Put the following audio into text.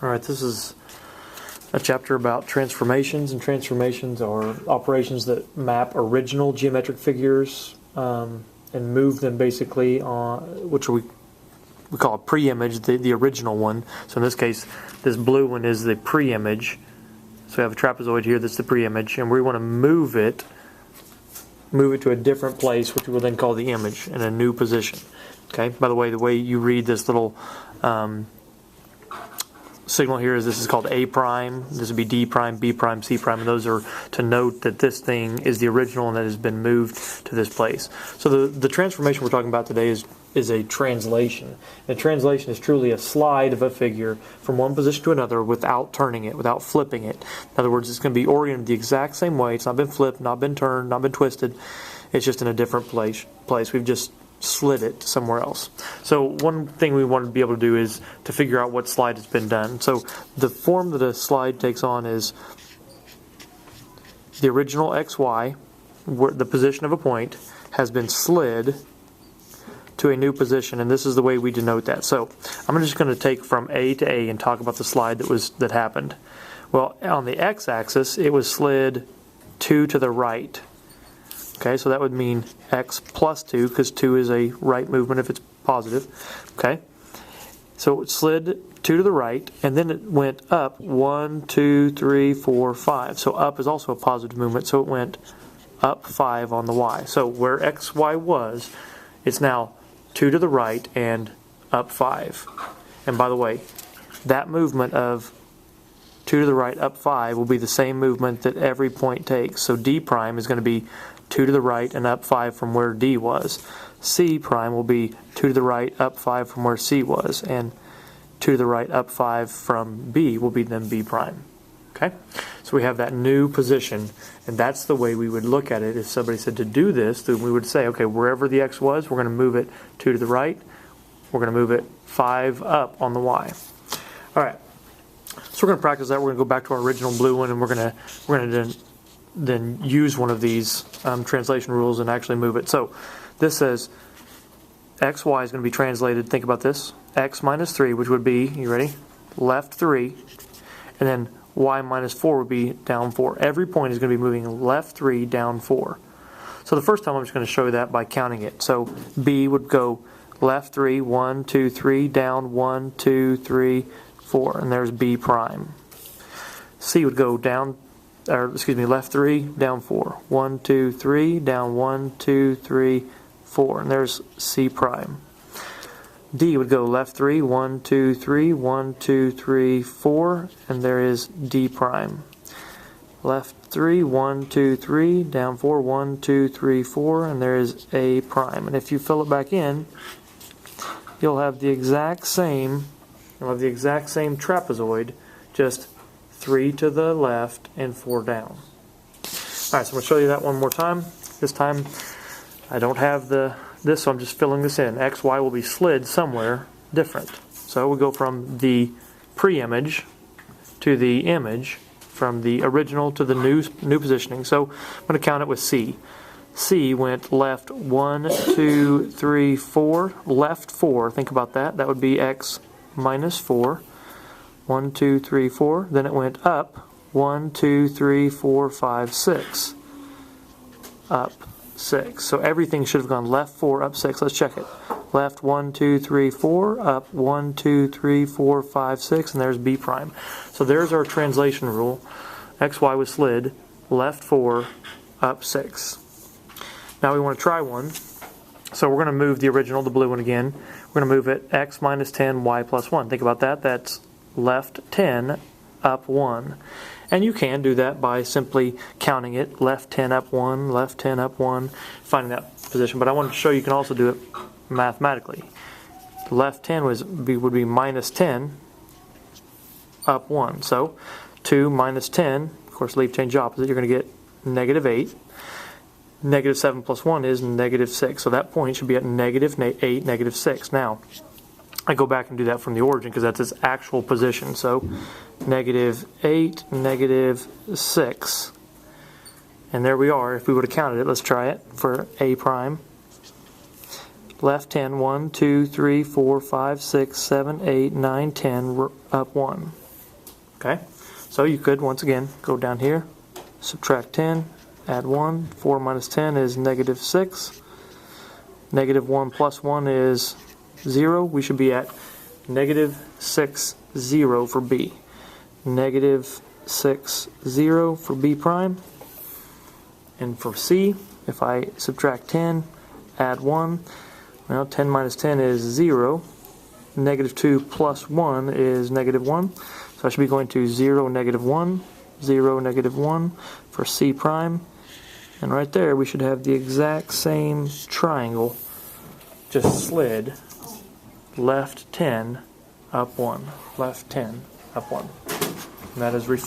Alright, this is a chapter about transformations, and transformations are operations that map original geometric figures and move them basically on, which we call a pre-image, the original one. So in this case, this blue one is the pre-image. So we have a trapezoid here that's the pre-image, and we want to move it to a different place, which we will then call the image, in a new position. Okay. By the way you read this little signal here is this is called A prime. This would be D prime, B prime, C prime, and those are to note that this thing is the original and that has been moved to this place. So the transformation we're talking about today is a translation. And a translation is truly a slide of a figure from one position to another without turning it, without flipping it. In other words, it's going to be oriented the exact same way. It's not been flipped, not been turned, not been twisted. It's just in a different place. We've just slid it somewhere else. So one thing we want to be able to do is to figure out what slide has been done. So the form that a slide takes on is the original XY, where the position of a point, has been slid to a new position, and this is the way we denote that. So I'm just going to take from A to A and talk about the slide that happened. Well, on the x-axis, it was slid 2 to the right. Okay, so that would mean x plus 2, because 2 is a right movement if it's positive. Okay, so it slid 2 to the right, and then it went up 1, 2, 3, 4, 5. So up is also a positive movement, so it went up 5 on the y. So where xy was, it's now 2 to the right and up 5. And by the way, that movement of 2 to the right, up 5 will be the same movement that every point takes. So D prime is going to be 2 to the right and up 5 from where D was. C prime will be 2 to the right, up 5 from where C was. And 2 to the right, up 5 from B will be then B prime. Okay? So we have that new position, and that's the way we would look at it. If somebody said to do this, then we would say, okay, wherever the X was, we're going to move it 2 to the right. We're going to move it 5 up on the Y. All right. So we're going to practice that. We're going to go back to our original blue one, and we're going to then use one of these translation rules and actually move it. So this says XY is going to be translated, think about this, X minus 3, which would be, you ready, left 3, and then Y minus 4 would be down 4. Every point is going to be moving left 3, down 4. So the first time I'm just going to show you that by counting it. So B would go left 3, 1, 2, 3, down 1, 2, 3, 4, and there's B prime. C would go left 3, down 4. 1, 2, 3, down 1, 2, 3, 4. And there's C prime. D would go left 3, 1, 2, 3, 1, 2, 3, 4. And there is D prime. Left 3, 1, 2, 3, down 4, 1, 2, 3, 4. And there is A prime. And if you fill it back in, you'll have the exact same trapezoid, just 3 to the left and 4 down. Alright, so I'm going to show you that one more time. This time I don't have this, so I'm just filling this in. XY will be slid somewhere different. So we go from the pre-image to the image, from the original to the new positioning. So I'm going to count it with C. C went left 1, 2, 3, 4, left 4. Think about that. That would be X minus 4. 1, 2, 3, 4. Then it went up 1, 2, 3, 4, 5, 6. Up 6. So everything should have gone left 4, up 6. Let's check it. Left 1, 2, 3, 4. Up 1, 2, 3, 4, 5, 6. And there's B prime. So there's our translation rule. XY was slid left 4, up 6. Now we want to try one. So we're going to move the original, the blue one again. We're going to move it X minus 10, Y plus 1. Think about that. That's left 10, up 1. And you can do that by simply counting it, left 10, up 1, left 10, up 1, finding that position. But I wanted to show you can also do it mathematically. The left 10 would be minus 10, up 1. So 2 minus 10, of course leave change opposite, you're going to get negative 8. Negative 7 plus 1 is negative 6. So that point should be at negative 8, negative 6. Now, I go back and do that from the origin because that's its actual position. So negative 8, negative 6. And there we are. If we would have counted it, let's try it for A prime. Left 10, 1, 2, 3, 4, 5, 6, 7, 8, 9, 10, up 1. Okay, so you could, once again, go down here, subtract 10, add 1. 4 minus 10 is negative 6. Negative 1 plus 1 is 0. We should be at negative 6, 0 for B. Negative 6, 0 for B prime. And for C, if I subtract 10, add 1, well, 10 minus 10 is 0. Negative 2 plus 1 is negative 1. So I should be going to 0, negative 1, 0, negative 1 for C prime. And right there we should have the exact same triangle, just slid left 10, up 1. Left 10, up 1. And that is reflected.